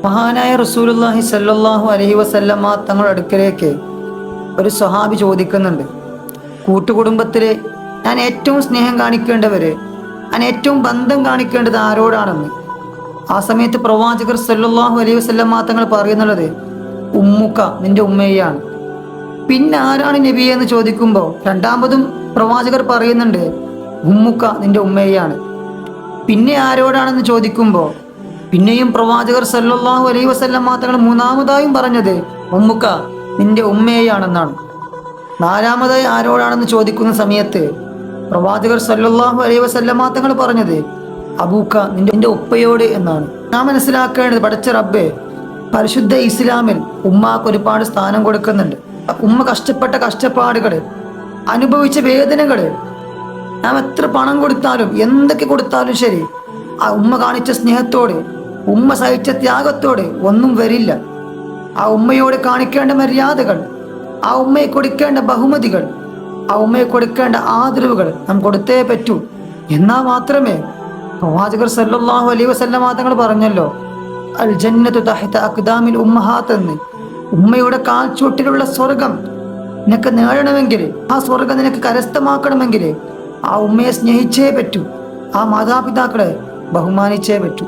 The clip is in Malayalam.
മഹാനായ റസൂലുള്ളാഹി സ്വല്ലല്ലാഹു അലൈഹി വസല്ലമ തങ്ങളുടെ അടുക്കലേക്ക് ഒരു സ്വഹാബി ചോദിക്കുന്നുണ്ട്, കൂട്ടുകുടുംബത്തിലെ ഞാൻ ഏറ്റവും സ്നേഹം കാണിക്കേണ്ടവര്, ഞാൻ ഏറ്റവും ബന്ധം കാണിക്കേണ്ടത് ആരോടാണെന്ന്. ആ സമയത്ത് പ്രവാചകർ സ്വല്ലല്ലാഹു അലൈഹി വസല്ലമ തങ്ങൾ പറയുന്നുള്ളത്, ഉമ്മുക്ക, നിന്റെ ഉമ്മയാണ്. പിന്നെ ആരാണ് നബിയെ എന്ന് ചോദിക്കുമ്പോൾ രണ്ടാമതും പ്രവാചകർ പറയുന്നുണ്ട്, ഉമ്മുക്ക, നിന്റെ ഉമ്മയാണ്. പിന്നെ ആരോടാണെന്ന് ചോദിക്കുമ്പോൾ പിന്നെയും പ്രവാചകർ സല്ലല്ലാഹു അലൈഹി വസല്ലമ തങ്ങൾ മൂന്നാമതായും പറഞ്ഞത് ഉമ്മുക്ക, നിന്റെ ഉമ്മയാണെന്നാണ്. നാലാമതായി ആരോടാണെന്ന് ചോദിക്കുന്ന സമയത്ത് പ്രവാചകർ സല്ലല്ലാഹു അലൈഹി വസല്ലമ തങ്ങൾ പറഞ്ഞത് അബൂക്ക, നിന്റെ ഉപ്പയോട് എന്നാണ്. നാം മനസ്സിലാക്കേണ്ടത്, പടച്ച റബ്ബേ പരിശുദ്ധ ഇസ്ലാമിൽ ഉമ്മാക്ക് ഒരുപാട് സ്ഥാനം കൊടുക്കുന്നുണ്ട്. ഉമ്മ കഷ്ടപ്പെട്ട കഷ്ടപ്പാടുകൾ, അനുഭവിച്ച വേദനകൾ, നാം എത്ര പണം കൊടുത്താലും എന്തൊക്കെ കൊടുത്താലും ശരി, ആ ഉമ്മ കാണിച്ച സ്നേഹത്തോട്, ഉമ്മ സഹിച്ച ത്യാഗത്തോട് ഒന്നും വരില്ല. ആ ഉമ്മയോട് കാണിക്കേണ്ട മര്യാദകൾ, ആ ഉമ്മയെ കൊടുക്കേണ്ട ബഹുമതികൾ, ആ ഉമ്മയെ കൊടുക്കേണ്ട ആദരവുകൾ നാം കൊടുത്തേ പറ്റൂ. എന്നാൽ മാത്രമേ പ്രവാചകർ സല്ലല്ലാഹു അലൈഹി വസല്ലമ തങ്ങൾ പറഞ്ഞല്ലോ, അൽ ജന്നത്തു തഹ്ത അഖ്ദാമിൽ ഉമ്മഹാത്ത് എന്ന്. ഉമ്മയുടെ കാൽച്ചുവട്ടിലുള്ള സ്വർഗം നിനക്ക് നേടണമെങ്കിൽ, ആ സ്വർഗം നിനക്ക് കരസ്ഥമാക്കണമെങ്കിൽ ആ ഉമ്മയെ സ്നേഹിച്ചേ പറ്റൂ, ആ മാതാപിതാക്കളെ ബഹുമാനിച്ചേ പറ്റൂ.